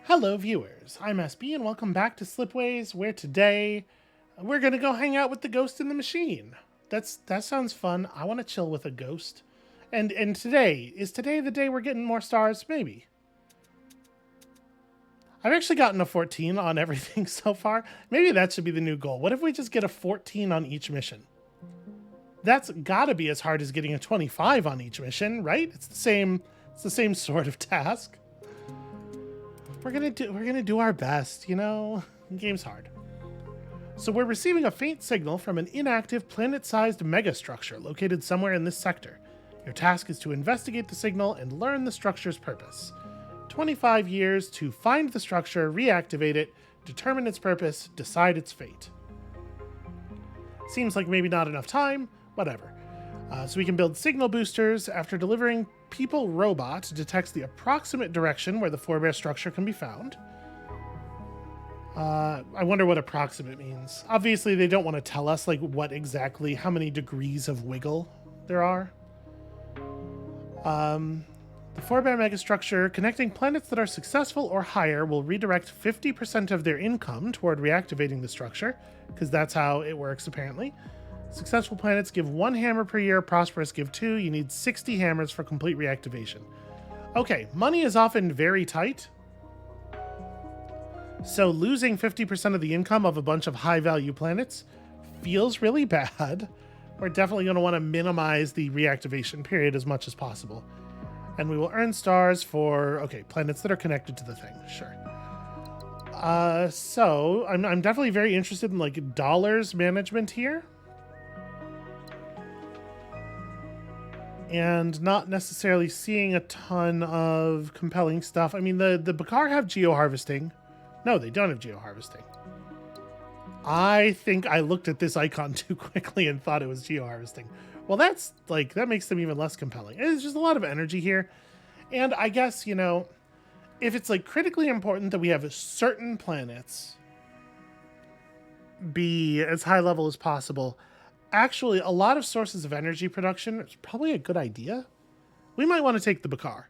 Hello viewers, I'm SB and welcome back to Slipways, where today we're gonna go hang out with the ghost in the machine. That sounds fun. I wanna chill with a ghost. And today the day we're getting more stars? Maybe. I've actually gotten a 14 on everything so far. Maybe that should be the new goal. What if we just get a 14 on each mission? That's gotta be as hard as getting a 25 on each mission, right? It's the same sort of task. We're gonna do our best, you know? The game's hard. So we're receiving a faint signal from an inactive planet-sized megastructure located somewhere in this sector. Your task is to investigate the signal and learn the structure's purpose. 25 years to find the structure, reactivate it, determine its purpose, decide its fate. Seems like maybe not enough time, whatever. So we can build signal boosters. After delivering, People Robot detects the approximate direction where the forebear structure can be found. I wonder what approximate means. Obviously, they don't want to tell us like what exactly, how many degrees of wiggle there are. The forebear megastructure connecting planets that are successful or higher will redirect 50% of their income toward reactivating the structure, because that's how it works apparently. Successful planets give 1 hammer per year, prosperous give 2. You need 60 hammers for complete reactivation. Okay, money is often very tight. So losing 50% of the income of a bunch of high-value planets feels really bad. We're definitely going to want to minimize the reactivation period as much as possible. And we will earn stars for, okay, planets that are connected to the thing, sure. So I'm definitely very interested in like dollars management here. And not necessarily seeing a ton of compelling stuff. I mean, the Bakar have geo-harvesting. No, they don't have geo-harvesting. I think I looked at this icon too quickly and thought it was geo-harvesting. Well, that's like, that makes them even less compelling. It's just a lot of energy here. And I guess, you know, if it's like critically important that we have certain planets be as high level as possible, actually, a lot of sources of energy production is probably a good idea. We might want to take the Bakar.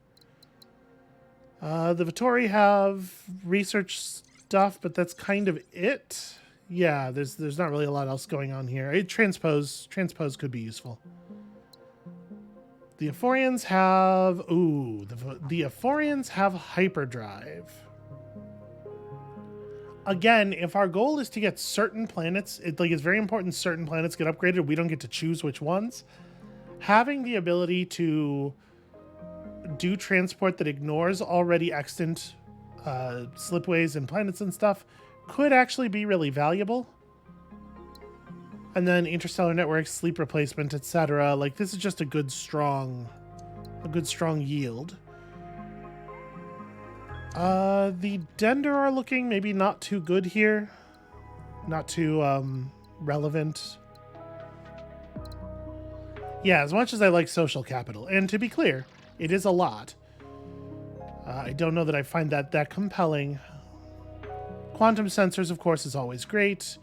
The Vittori have research stuff, but that's kind of it. Yeah, there's not really a lot else going on here. Transpose could be useful. The Euphorians have... Ooh, the Euphorians have hyperdrive. Again, if our goal is to get certain planets, it's very important certain planets get upgraded. We don't get to choose which ones. Having the ability to do transport that ignores already extant slipways and planets and stuff could actually be really valuable. And then interstellar networks, sleep replacement, etc. Like, this is just a good strong yield. The Dender are looking maybe not too good here. Not too relevant. Yeah, as much as I like social capital, and to be clear, it is a lot. I don't know that I find that compelling. Quantum sensors, of course, is always great.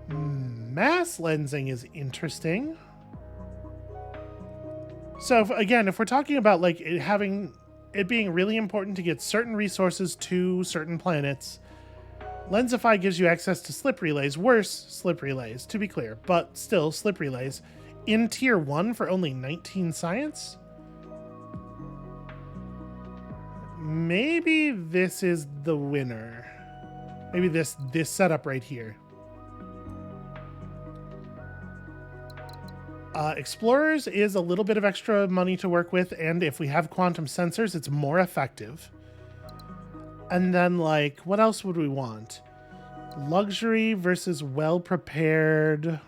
Mass lensing is interesting. So, if we're talking about like it being really important to get certain resources to certain planets, Lensify gives you access to slip relays, worse slip relays, to be clear, but still slip relays, in tier 1 for only 19 science? Maybe this is the winner. Maybe this setup right here. Explorers is a little bit of extra money to work with, and if we have quantum sensors, it's more effective. And then, like, what else would we want? Luxury versus well-prepared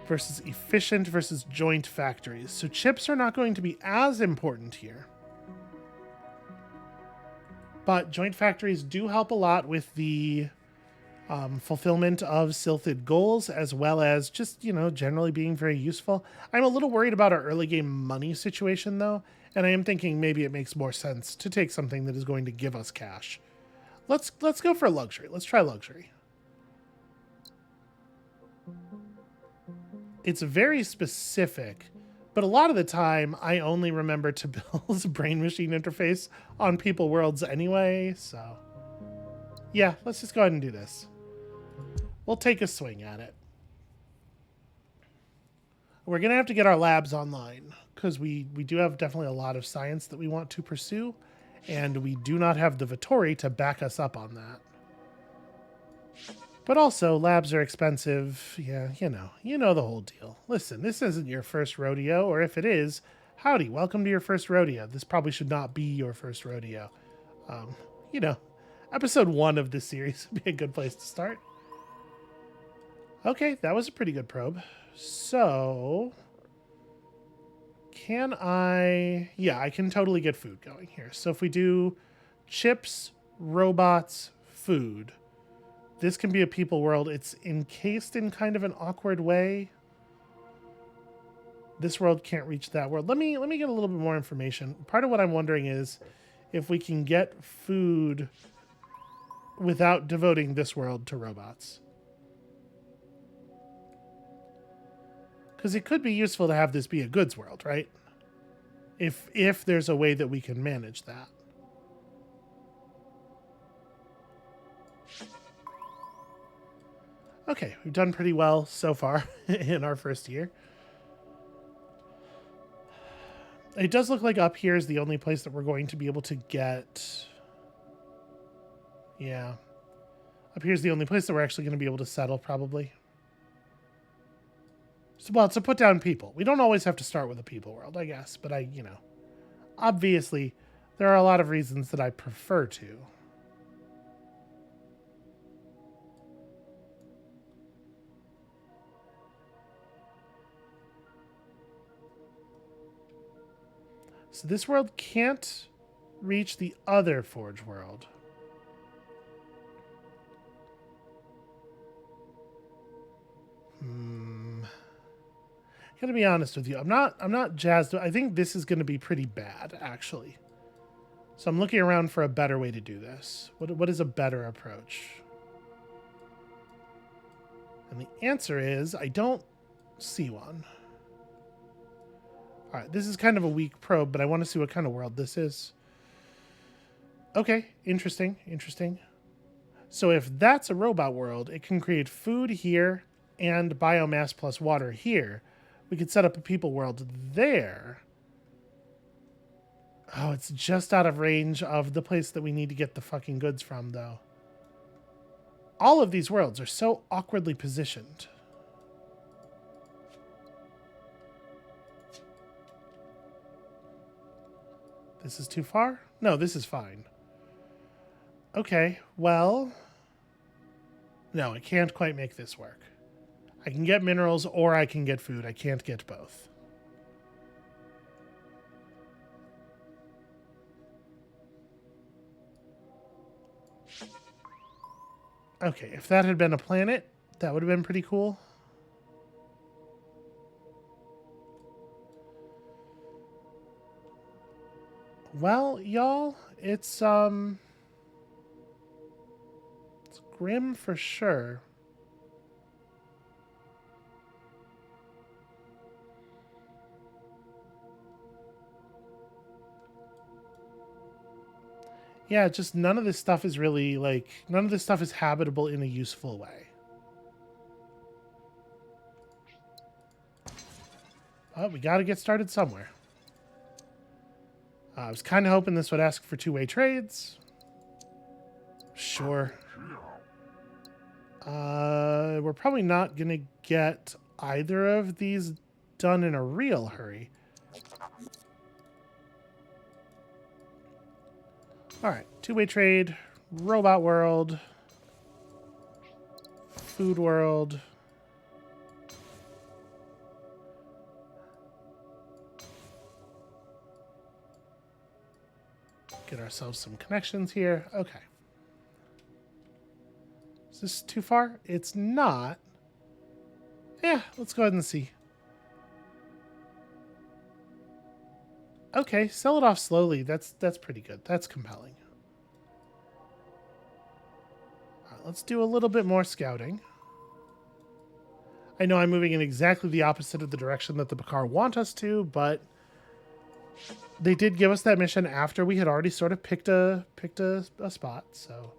versus efficient versus joint factories. So chips are not going to be as important here. But joint factories do help a lot with the fulfillment of Silthid goals, as well as just, you know, generally being very useful. I'm a little worried about our early game money situation, though, and I am thinking maybe it makes more sense to take something that is going to give us cash. Let's go for luxury. Let's try luxury. It's very specific, But a lot of the time, I only remember to build brain machine interface on people worlds anyway, so... Yeah, let's just go ahead and do this. We'll take a swing at it. We're going to have to get our labs online, because we do have definitely a lot of science that we want to pursue, and we do not have the Vittori to back us up on that. But also, labs are expensive. Yeah, you know the whole deal. Listen, this isn't your first rodeo, or if it is, howdy, welcome to your first rodeo. This probably should not be your first rodeo. You know, episode 1 of this series would be a good place to start. Okay, that was a pretty good probe. So, can I... Yeah, I can totally get food going here. So if we do chips, robots, food... This can be a people world. It's encased in kind of an awkward way. This world can't reach that world. Let me get a little bit more information. Part of what I'm wondering is if we can get food without devoting this world to robots. Because it could be useful to have this be a goods world, right? If there's a way that we can manage that. Okay, we've done pretty well so far in our first year. It does look like up here is the only place that we're going to be able to get... Yeah. Up here's the only place that we're actually going to be able to settle, probably. So, well, to put down people. We don't always have to start with a people world, I guess. But obviously, there are a lot of reasons that I prefer to. So this world can't reach the other Forge world. Gotta be honest with you. I'm not jazzed. I think this is gonna be pretty bad, actually. So I'm looking around for a better way to do this. What is a better approach? And the answer is I don't see one. All right, this is kind of a weak probe, but I want to see what kind of world this is. Okay, interesting. So if that's a robot world, it can create food here and biomass plus water here. We could set up a people world there. Oh, it's just out of range of the place that we need to get the fucking goods from, though. All of these worlds are so awkwardly positioned. This is too far? No, this is fine. Okay, well... No, I can't quite make this work. I can get minerals or I can get food. I can't get both. Okay, if that had been a planet, that would have been pretty cool. Well, y'all, it's grim for sure. Yeah, just none of this stuff is really, none of this stuff is habitable in a useful way. Oh, we gotta get started somewhere. I was kind of hoping this would ask for two-way trades. Sure. We're probably not going to get either of these done in a real hurry. All right, two-way trade, robot world, food world. Get ourselves some connections here. Okay. Is this too far? It's not. Yeah, let's go ahead and see. Okay, sell it off slowly. That's pretty good. That's compelling. All right, let's do a little bit more scouting. I know I'm moving in exactly the opposite of the direction that the Bakar want us to, but they did give us that mission after we had already sort of picked a spot, so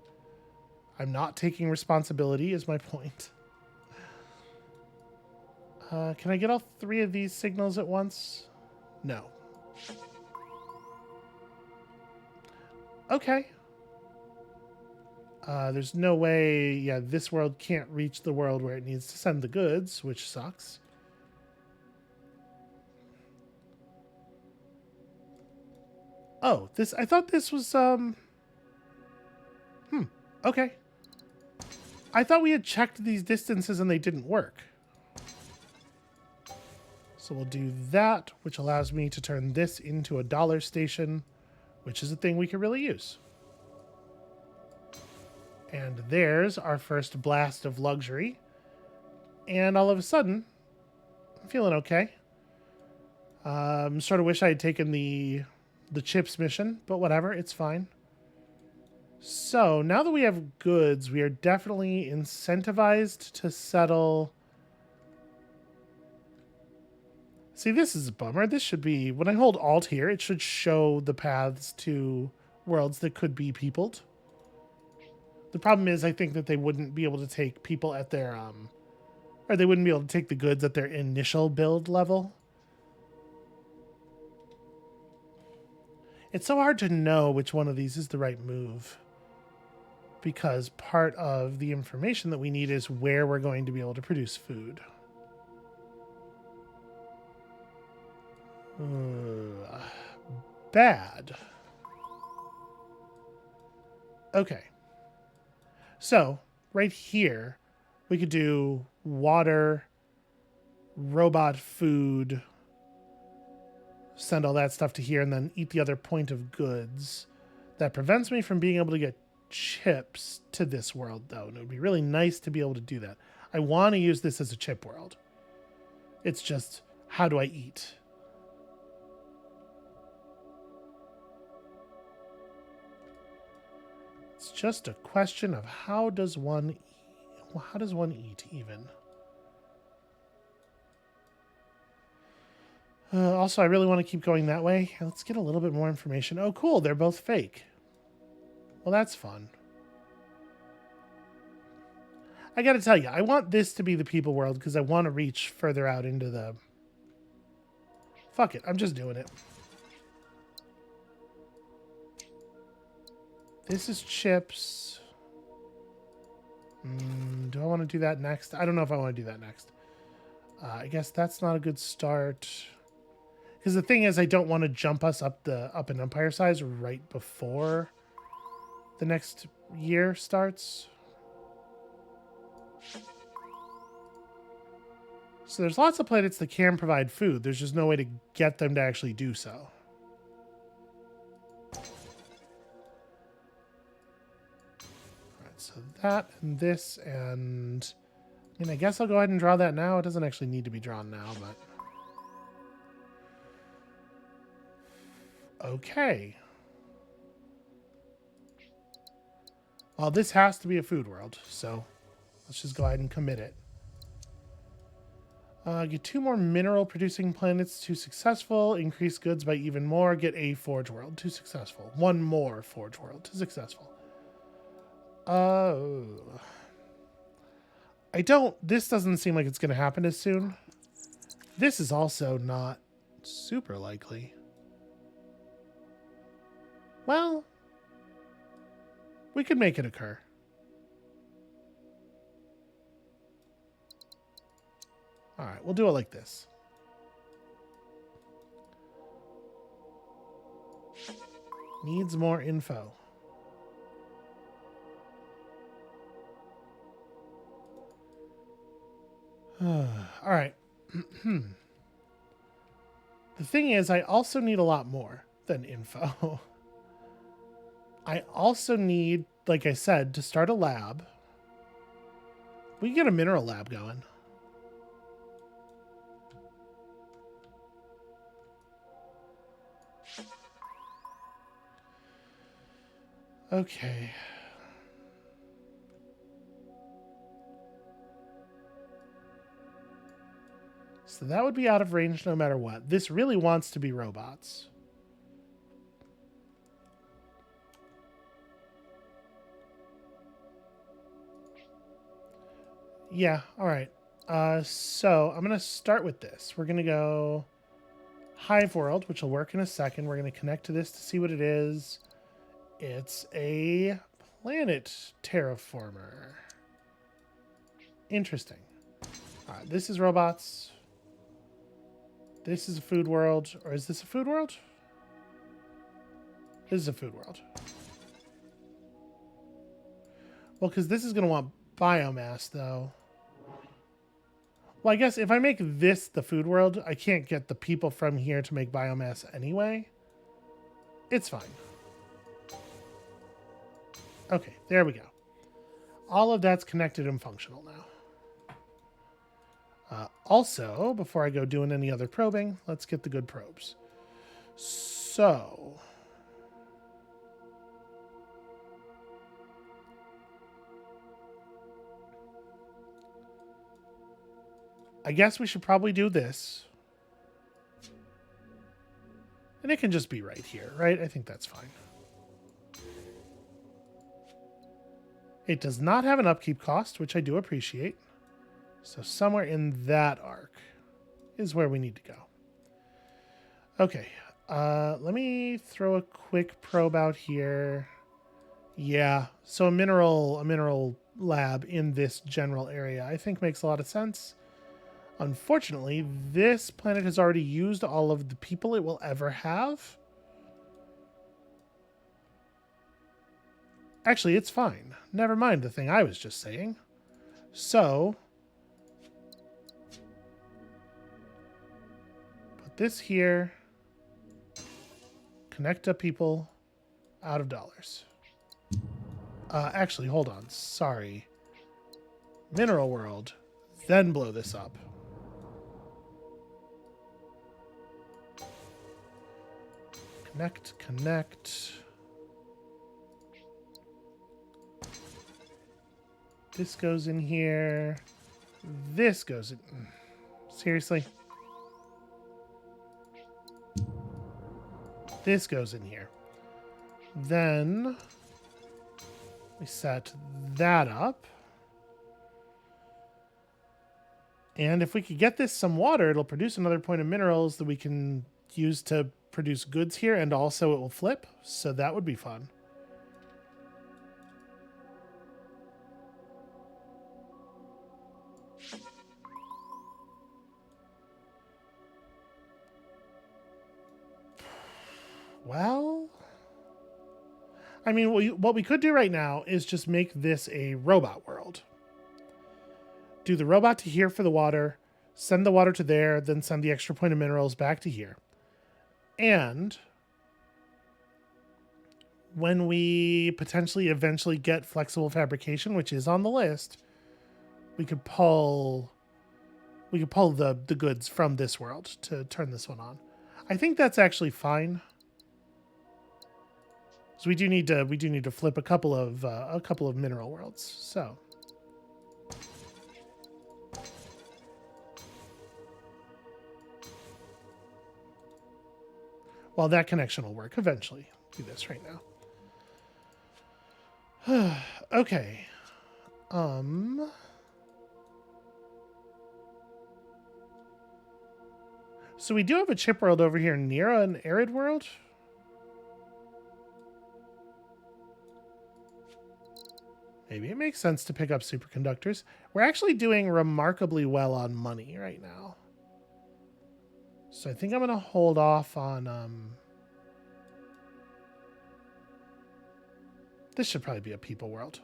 I'm not taking responsibility is my point. Can I get all 3 of these signals at once? No. Okay. There's no way, yeah, this world can't reach the world where it needs to send the goods, which sucks. Oh, I thought this was, okay. I thought we had checked these distances and they didn't work. So we'll do that, which allows me to turn this into a dollar station, which is a thing we could really use. And there's our first blast of luxury. And all of a sudden, I'm feeling okay. Sort of wish I had taken the chips mission, but whatever, it's fine. So now that we have goods, we are definitely incentivized to settle. See, this is a bummer. This should be, when I hold Alt here, it should show the paths to worlds that could be peopled. The problem is I think that they wouldn't be able to take people at their, or they wouldn't be able to take the goods at their initial build level. It's so hard to know which one of these is the right move, because part of the information that we need is where we're going to be able to produce food. Bad. Okay. So, right here, we could do water, robot food, send all that stuff to here, and then eat the other point of goods. That prevents me from being able to get chips to this world, though, and it would be really nice to be able to do that. I want to use this as a chip world. It's just, how do I eat? It's just a question of how does one eat even? Also, I really want to keep going that way. Let's get a little bit more information. Oh, cool. They're both fake. Well, that's fun. I got to tell you, I want this to be the people world because I want to reach further out into the... Fuck it. I'm just doing it. This is chips. Do I want to do that next? I don't know if I want to do that next. I guess that's not a good start. Because the thing is, I don't want to jump us up in Empire size right before the next year starts. So there's lots of planets that can provide food. There's just no way to get them to actually do so. So that and this and... I mean, I guess I'll go ahead and draw that now. It doesn't actually need to be drawn now, but... Okay. Well, this has to be a food world, so let's just go ahead and commit it. Get 2 more mineral-producing planets, 2 successful. Increase goods by even more. Get a forge world, 2 successful. 1 more forge world, 2 successful. This doesn't seem like it's going to happen as soon. This is also not super likely. Well, we could make it occur. All right, we'll do it like this. Needs more info. All right. The thing is, I also need a lot more than info. I also need, like I said, to start a lab. We can get a mineral lab going. Okay. So that would be out of range no matter what. This really wants to be robots. Yeah, all right. So I'm going to start with this. We're going to go Hive World, which will work in a second. We're going to connect to this to see what it is. It's a planet terraformer. Interesting. All right, this is robots. This is a food world. Or is this a food world? This is a food world. Well, because this is going to want biomass, though. Well, I guess if I make this the food world, I can't get the people from here to make biomass anyway. It's fine. Okay, there we go. All of that's connected and functional now. Also, before I go doing any other probing, let's get the good probes. So... I guess we should probably do this. And it can just be right here, right? I think that's fine. It does not have an upkeep cost, which I do appreciate. So somewhere in that arc is where we need to go. Okay. Let me throw a quick probe out here. Yeah. So a mineral lab in this general area, I think makes a lot of sense. Unfortunately, this planet has already used all of the people it will ever have. Actually, it's fine. Never mind the thing I was just saying. So, put this here. Connect to people out of dollars. Actually, hold on. Sorry. Mineral world. Then blow this up. Connect. This goes in here. This goes in. Seriously? This goes in here. Then we set that up. And if we could get this some water, it'll produce another point of minerals that we can use to produce goods here, and also it will flip, so that would be fun. Well, I mean, what we could do right now is just make this a robot world. Do the robot to here for the water, send the water to there, then send the extra point of minerals back to here. And when we potentially eventually get flexible fabrication, which is on the list, we could pull the goods from this world to turn this one on. I think that's actually fine. So we do need to flip a couple of mineral worlds. So well, that connection will work eventually. Do this right now. Okay. So we do have a chip world over here near an arid world. Maybe it makes sense to pick up superconductors. We're actually doing remarkably well on money right now. So I think I'm going to hold off on... This should probably be a people world.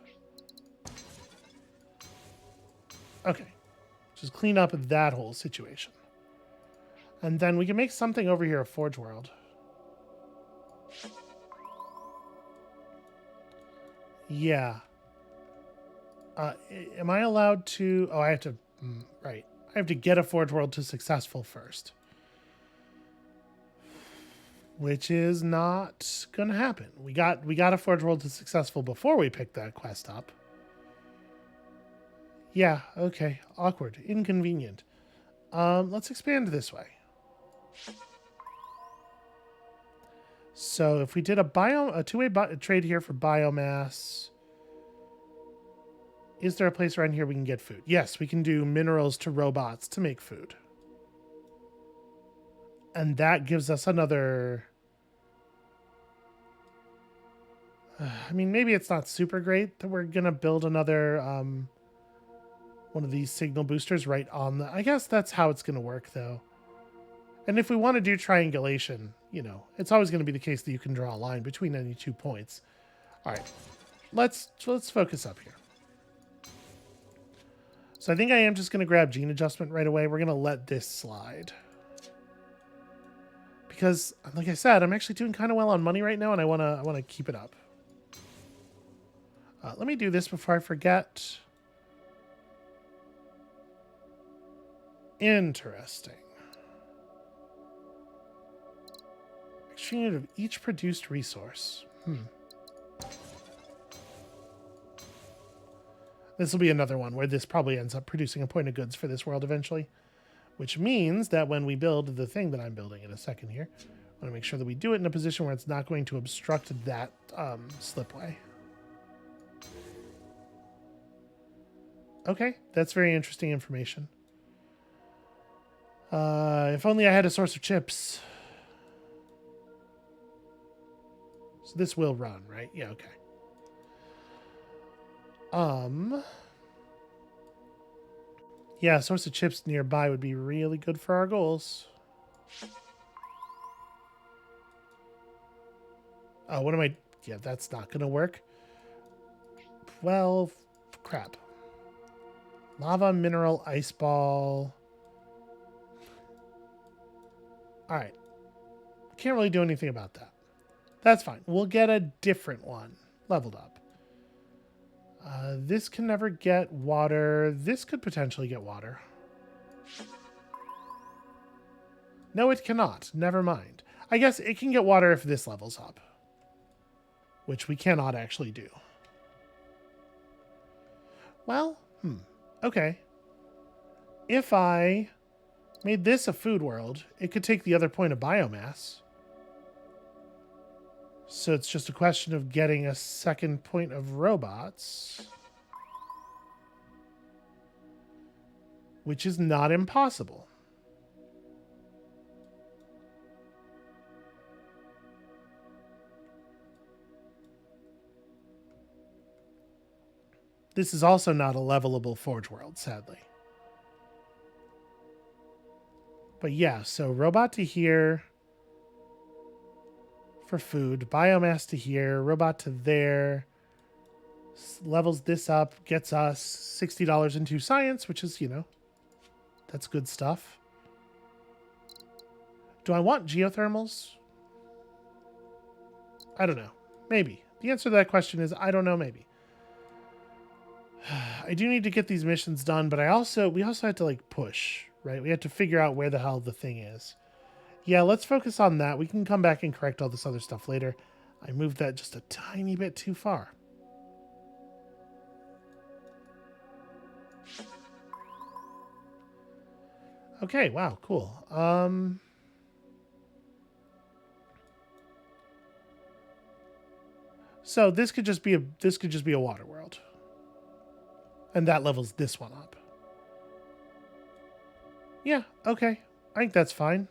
Okay. Just clean up that whole situation. And then we can make something over here a forge world. Yeah. Am I allowed to... Oh, I have to... Right. I have to get a forge world to successful first. Which is not going to happen. We got a forge world to successful before we picked that quest up. Yeah, okay. Awkward. Inconvenient. Let's expand this way. So if we did a two-way trade here for biomass, is there a place around here we can get food? Yes, we can do minerals to robots to make food. And that gives us another... I mean, maybe it's not super great that we're going to build another one of these signal boosters right on the... I guess that's how it's going to work, though. And if we want to do triangulation, you know, it's always going to be the case that you can draw a line between any 2 points. All right, let's focus up here. So I think I am just going to grab gene adjustment right away. We're going to let this slide. Because, like I said, I'm actually doing kind of well on money right now, and I want to keep it up. Let me do this before I forget. Interesting. Exchange of each produced resource. This will be another one where this probably ends up producing a point of goods for this world eventually. Which means that when we build the thing that I'm building in a second here, I want to make sure that we do it in a position where it's not going to obstruct that slipway. Okay, that's very interesting information. If only I had a source of chips. So this will run, right? Yeah, okay. Yeah, a source of chips nearby would be really good for our goals. Oh, what am I... Yeah, that's not going to work. Well, crap. Lava, mineral, ice ball. All right. Can't really do anything about that. That's fine. We'll get a different one leveled up. This can never get water. This could potentially get water. No, it cannot. Never mind. I guess it can get water if this levels up. Which we cannot actually do. Well, okay. If I made this a food world, it could take the other point of biomass. So it's just a question of getting a second point of robots. Which is not impossible. This is also not a levelable Forge world, sadly. But yeah, so robot to here for food, biomass to here, robot to there, levels this up, gets us $60 into science, which is, you know, that's good stuff. Do I want geothermals? I don't know. Maybe. The answer to that question is I don't know, maybe. I do need to get these missions done, but we also have to like push, right? We have to figure out where the hell the thing is. Yeah, let's focus on that. We can come back and correct all this other stuff later. I moved that just a tiny bit too far. Okay, wow, cool. So this could just be a water world. And that levels this one up. Yeah, okay. I think that's fine.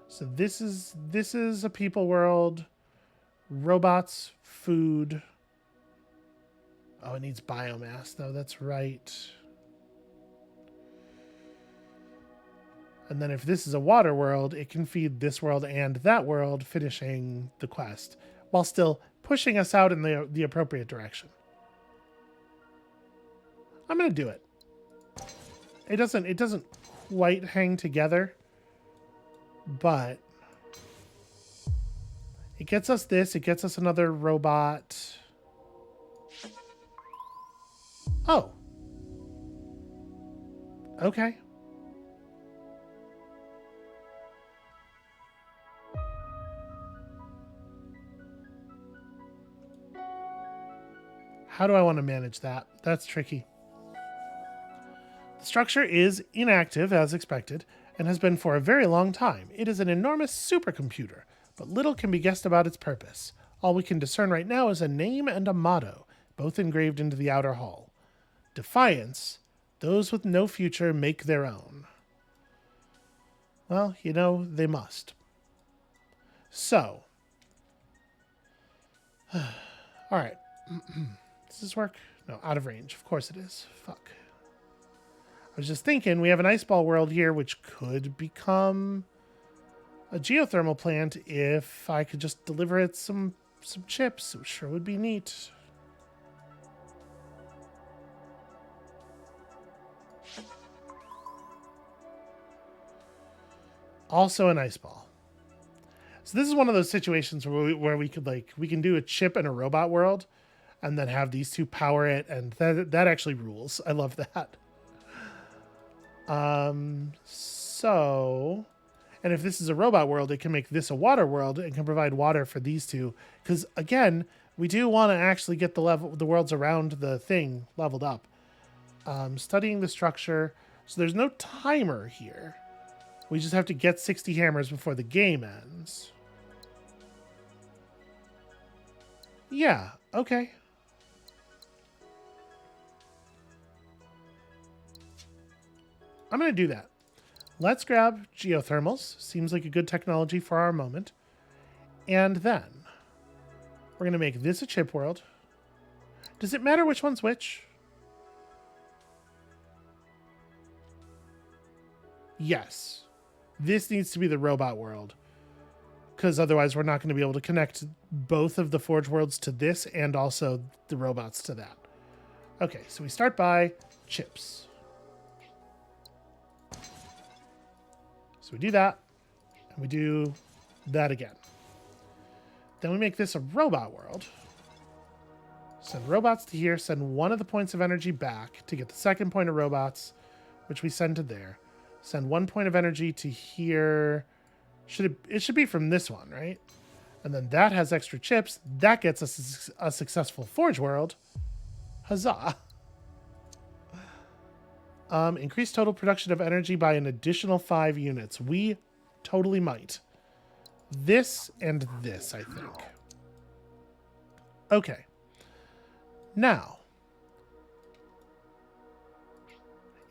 So this is a people world. Robots, food. Oh, it needs biomass though, that's right. And then if this is a water world, it can feed this world and that world, finishing the quest, while still pushing us out in the appropriate direction. I'm gonna do it. It doesn't quite hang together, but it gets us this. It gets us another robot. Oh. Okay. How do I want to manage that? That's tricky. The structure is inactive as expected and has been for a very long time. It is an enormous supercomputer, but little can be guessed about its purpose. All we can discern right now is a name and a motto, both engraved into the outer hull. Defiance. Those with no future make their own. Well, you know, they must. So. Alright. Does this work? No, out of range. Of course it is. Fuck. I was just thinking, we have an ice ball world here, which could become a geothermal plant if I could just deliver it some chips. It sure would be neat. Also an ice ball. So this is one of those situations where we could we can do a chip and a robot world and then have these two power it, and that actually rules. I love that. So, and if this is a robot world, it can make this a water world and can provide water for these two. Because again, we do want to actually get the worlds around the thing leveled up. Studying the structure. So there's no timer here. We just have to get 60 hammers before the game ends. Yeah, okay. I'm going to do that. Let's grab geothermals. Seems like a good technology for our moment. And then we're going to make this a chip world. Does it matter which one's which? Yes. This needs to be the robot world, because otherwise we're not going to be able to connect both of the Forge worlds to this and also the robots to that. Okay, so we start by chips. So we do that, and we do that again. Then we make this a robot world. Send robots to here, send one of the points of energy back to get the second point of robots, which we send to there. Send 1 point of energy to here. It should be from this one, right? And then that has extra chips. That gets us a successful Forge world. Huzzah. Increase total production of energy by an additional 5 units. We totally might. This and this, I think. Okay. Now.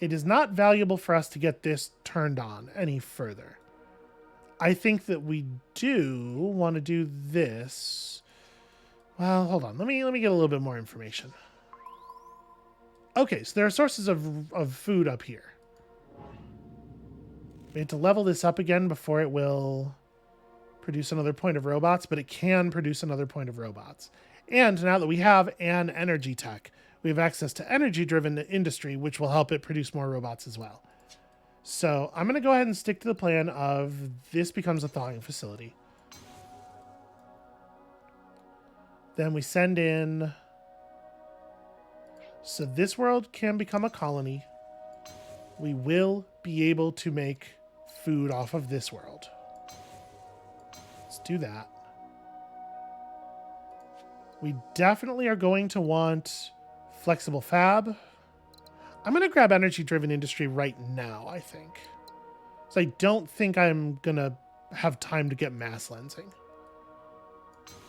It is not valuable for us to get this turned on any further. I think that we do want to do this. Well, hold on. Let me get a little bit more information. Okay, so there are sources of food up here. We have to level this up again before it will produce another point of robots, but it can produce another point of robots. And now that we have an energy tech, we have access to energy-driven industry, which will help it produce more robots as well. So I'm going to go ahead and stick to the plan of this becomes a thawing facility. Then we send in... So this world can become a colony. We will be able to make food off of this world. Let's do that. We definitely are going to want flexible fab. I'm going to grab energy-driven industry right now, I think. So I don't think I'm going to have time to get mass lensing.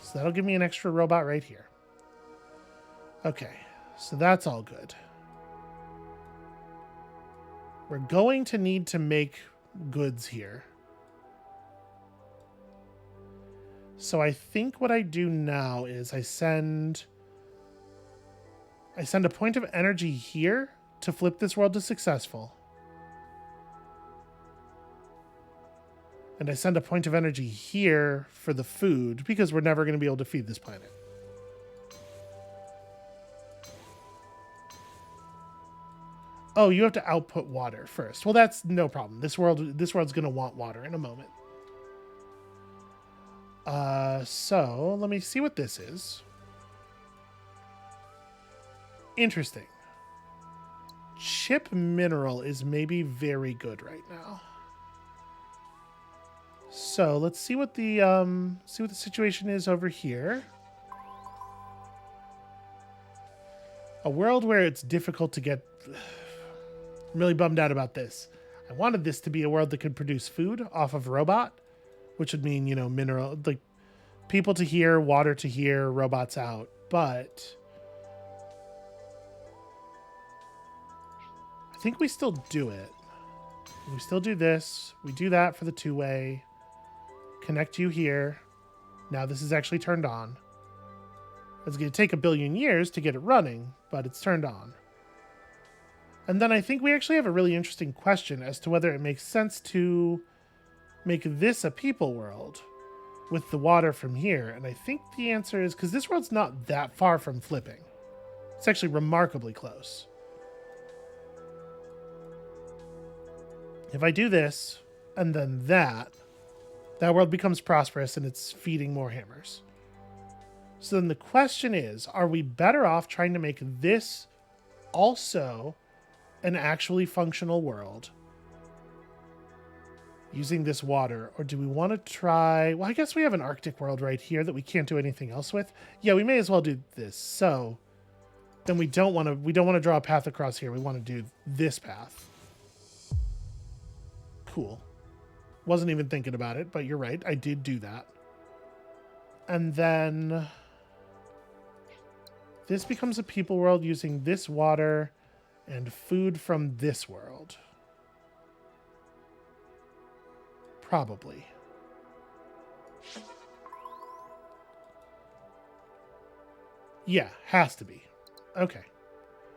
So that'll give me an extra robot right here. Okay, so that's all good. We're going to need to make goods here. So I think what I do now is I send a point of energy here to flip this world to successful. And I send a point of energy here for the food, because we're never going to be able to feed this planet. Oh, you have to output water first. Well, that's no problem. This world's going to want water in a moment. So let me see what this is. Interesting. Chip mineral is maybe very good right now. So let's see what the situation is over here. A world where it's difficult to get. I'm really bummed out about this. I wanted this to be a world that could produce food off of robot, which would mean, mineral, like people to here, water to here, robots out. But I think we still do it. We still do this. We do that for the two-way. Connect you here. Now this is actually turned on. It's going to take a billion years to get it running, but it's turned on. And then I think we actually have a really interesting question as to whether it makes sense to make this a people world with the water from here. And I think the answer is because this world's not that far from flipping. It's actually remarkably close. If I do this and then that world becomes prosperous and it's feeding more hammers. So then the question is, are we better off trying to make this also an actually functional world using this water, or do we want to try, well, I guess we have an Arctic world right here that we can't do anything else with. Yeah, we may as well do this. So then we don't want to draw a path across here. We want to do this path. Cool. Wasn't even thinking about it, but you're right. I did do that. And then this becomes a people world using this water and food from this world. Probably. Yeah, has to be. Okay.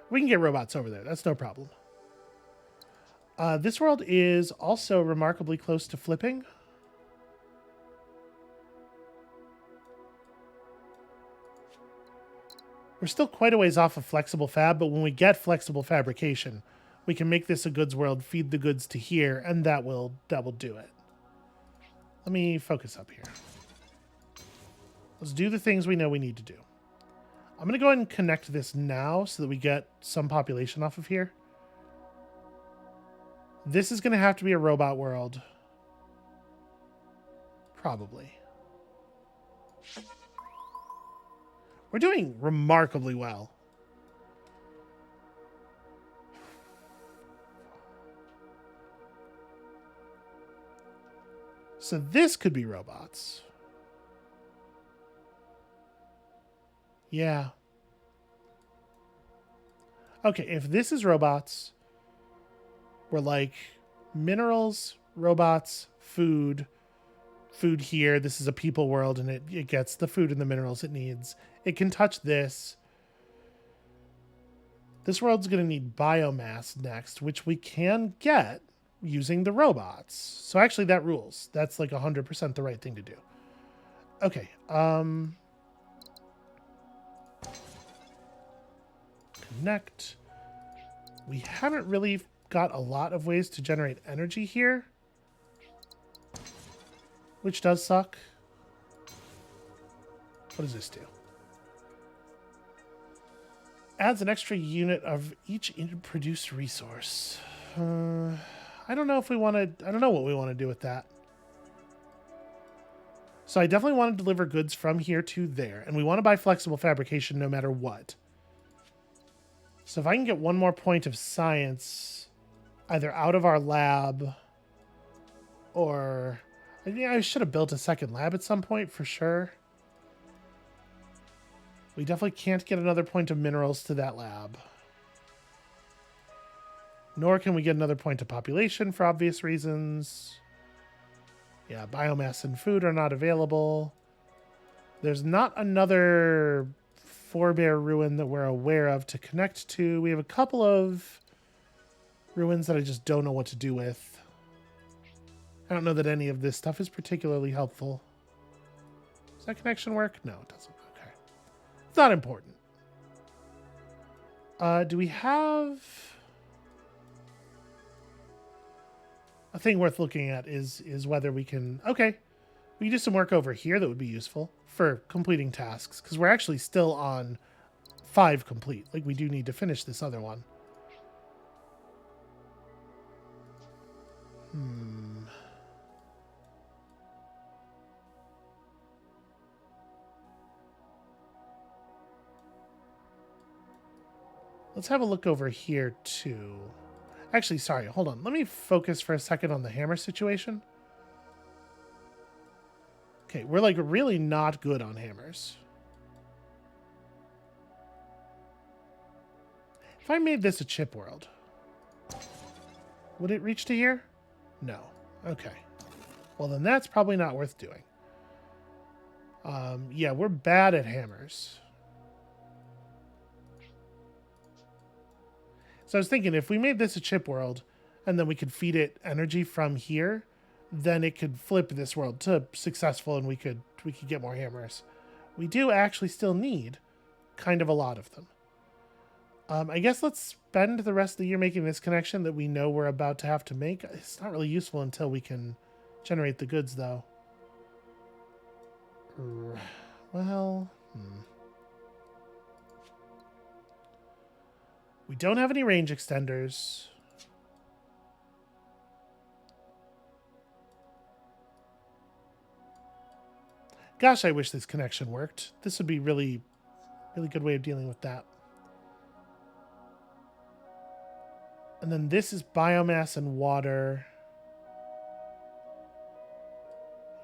We can get robots over there. That's no problem. This world is also remarkably close to flipping. We're still quite a ways off of flexible fab, but when we get flexible fabrication, we can make this a goods world, feed the goods to here, and that will do it. Let me focus up here. Let's do the things we know we need to do. I'm going to go ahead and connect this now so that we get some population off of here. This is going to have to be a robot world. Probably. We're doing remarkably well. So this could be robots. Yeah. Okay, if this is robots, we're like minerals, robots, food here. This is a people world, and it gets the food and the minerals it needs. It can touch this. This world's going to need biomass next, which we can get using the robots. So actually that rules. That's like 100% the right thing to do. Okay. Connect. We haven't really got a lot of ways to generate energy here, which does suck. What does this do? Adds an extra unit of each produced resource. I don't know if we want to, I don't know what we want to do with that. So I definitely want to deliver goods from here to there, and we want to buy flexible fabrication no matter what. So if I can get one more point of science, either out of our lab or, yeah, I should have built a second lab at some point for sure. We definitely can't get another point of minerals to that lab. Nor can we get another point of population for obvious reasons. Yeah, biomass and food are not available. There's not another forebear ruin that we're aware of to connect to. We have a couple of ruins that I just don't know what to do with. I don't know that any of this stuff is particularly helpful. Does that connection work? No, it doesn't. Okay. It's not important. Do we have... A thing worth looking at is whether we can... Okay. We can do some work over here that would be useful for completing tasks, because we're actually still on 5 complete. Like, we do need to finish this other one. Let's have a look over here, too. Actually, sorry, hold on. Let me focus for a second on the hammer situation. Okay, we're like really not good on hammers. If I made this a chip world, would it reach to here? No. Okay. Well, then that's probably not worth doing. Yeah, we're bad at hammers. So I was thinking if we made this a chip world and then we could feed it energy from here, then it could flip this world to successful and we could get more hammers. We do actually still need kind of a lot of them. I guess let's spend the rest of the year making this connection that we know we're about to have to make. It's not really useful until we can generate the goods, though. Well, we don't have any range extenders. Gosh, I wish this connection worked. This would be really good way of dealing with that. And then this is biomass and water.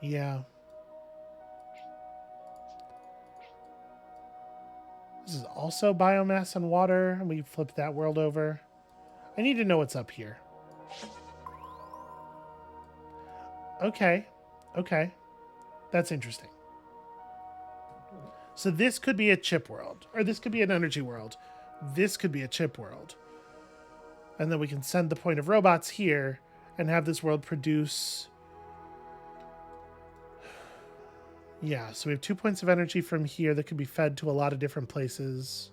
Yeah. This is also biomass and water, and we flip that world over. I need to know what's up here. Okay. Okay. That's interesting. So this could be a chip world, or this could be an energy world. This could be a chip world. And then we can send the point of robots here and have this world produce... Yeah, so we have 2 points of energy from here that could be fed to a lot of different places.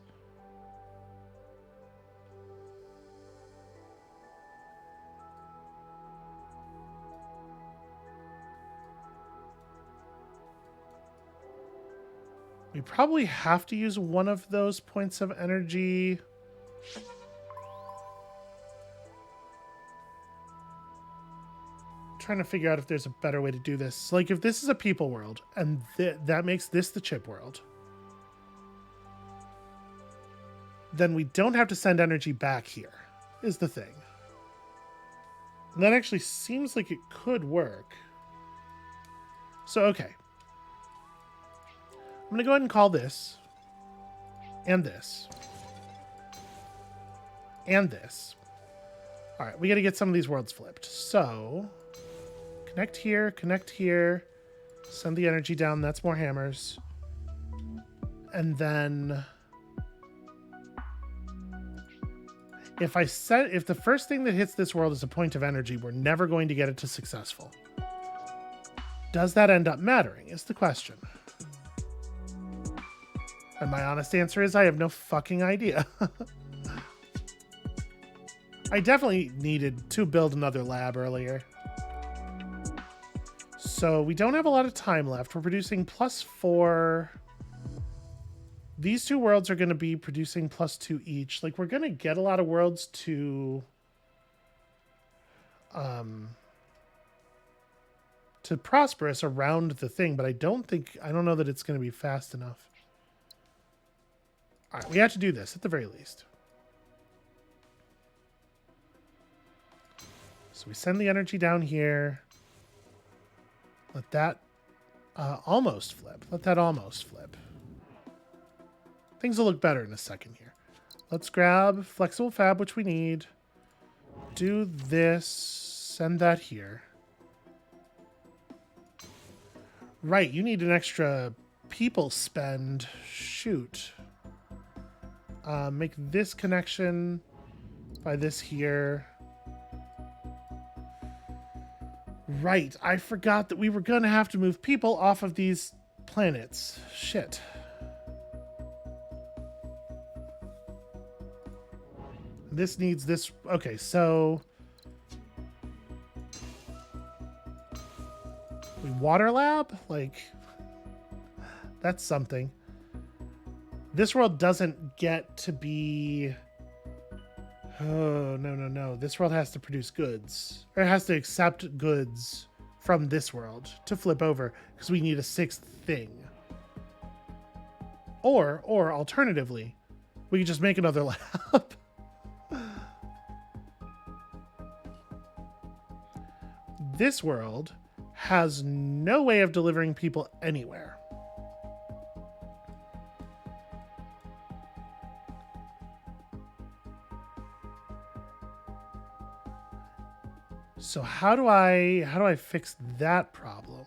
We probably have to use one of those points of energy. Trying to figure out if there's a better way to do this. Like if this is a people world and that makes this the chip world, then we don't have to send energy back here, is the thing. And that actually seems like it could work. So, okay. I'm going to go ahead and call this and this and this. All right, we got to get some of these worlds flipped. So... connect here, send the energy down, that's more hammers. And then if the first thing that hits this world is a point of energy, we're never going to get it to successful. Does that end up mattering is the question. And my honest answer is I have no fucking idea. I definitely needed to build another lab earlier. So we don't have a lot of time left. We're producing +4. These two worlds are going to be producing +2 each. Like, we're going to get a lot of worlds to prosperous around the thing, but I don't know that it's going to be fast enough. All right, we have to do this at the very least. So we send the energy down here. Let that almost flip. Let that almost flip. Things will look better in a second here. Let's grab flexible fab, which we need. Do this. Send that here. Right, you need an extra people spend. Shoot. Make this connection by this here. Right, I forgot that we were going to have to move people off of these planets. Shit. This needs this. Okay, so we water lab? Like, that's something. This world doesn't get to be... Oh, no. This world has to produce goods. Or it has to accept goods from this world to flip over, because we need a 6th thing. Or alternatively, we could just make another lab. this world has no way of delivering people anywhere. So how do I fix that problem?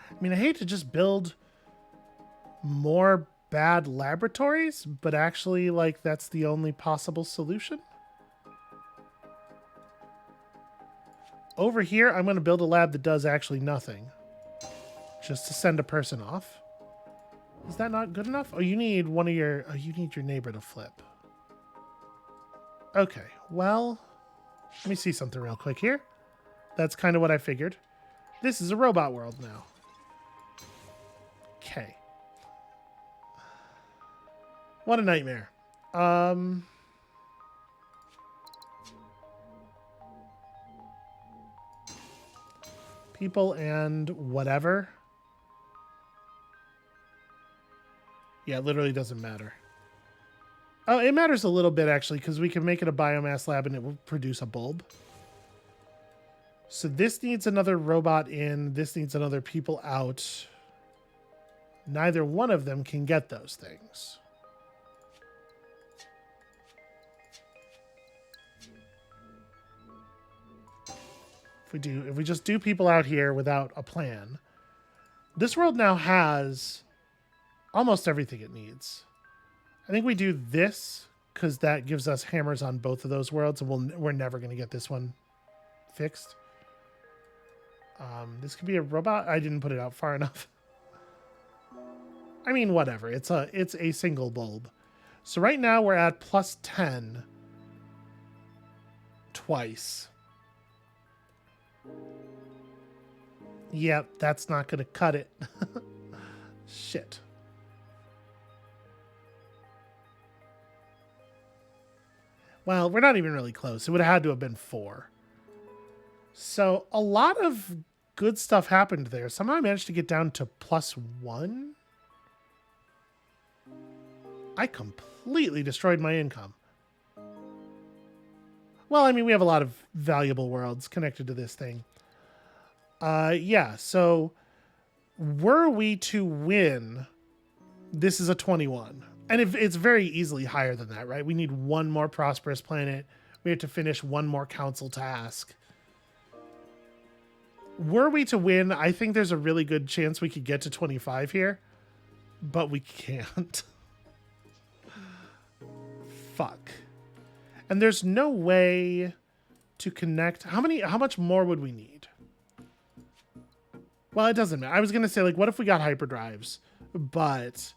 I mean, I hate to just build more bad laboratories, but actually, like, that's the only possible solution. Over here, I'm going to build a lab that does actually nothing. Just to send a person off. Is that not good enough? Oh, you need one of your... Oh, you need your neighbor to flip. Okay, well... Let me see something real quick here. That's kind of what I figured. This is a robot world now. Okay. What a nightmare. People and whatever. Yeah, it literally doesn't matter. Oh, it matters a little bit, actually, because we can make it a biomass lab and it will produce a bulb. So this needs another robot in. This needs another people out. Neither one of them can get those things. If we just do people out here without a plan, this world now has almost everything it needs. I think we do this because that gives us hammers on both of those worlds, and we're never going to get this one fixed. This could be a robot. I didn't put it out far enough. I mean, whatever. It's a single bulb. So right now we're at plus 10 twice. Yep, that's not going to cut it. Shit. Well, we're not even really close. It would have had to have been 4. So a lot of good stuff happened there. Somehow I managed to get down to plus 1. I completely destroyed my income. Well, I mean, we have a lot of valuable worlds connected to this thing. Yeah, so were we to win, this is a 21. And it's very easily higher than that, right? We need one more prosperous planet. We have to finish one more council task. Were we to win, I think there's a really good chance we could get to 25 here. But we can't. Fuck. And there's no way to connect. How much more would we need? Well, it doesn't matter. I was going to say, like, what if we got hyperdrives? But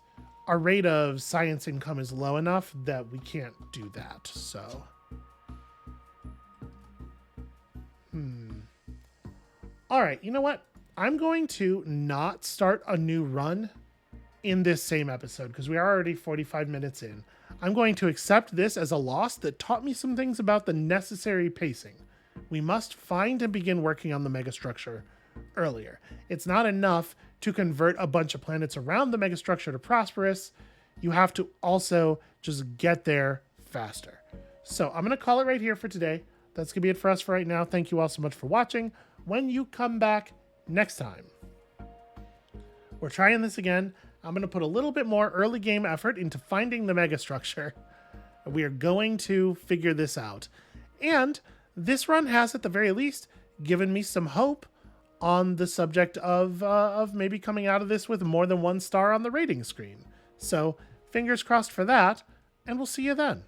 our rate of science income is low enough that we can't do that. So, all right, you know what? I'm going to not start a new run in this same episode because we are already 45 minutes in. I'm going to accept this as a loss that taught me some things about the necessary pacing. We must find and begin working on the megastructure earlier. It's not enough to convert a bunch of planets around the megastructure to prosperous. You have to also just get there faster. So I'm going to call it right here for today. That's going to be it for us for right now. Thank you all so much for watching. When you come back next time, we're trying this again. I'm going to put a little bit more early game effort into finding the megastructure. We are going to figure this out. And this run has, at the very least, given me some hope on the subject of maybe coming out of this with more than 1 star on the rating screen. So fingers crossed for that, and we'll see you then.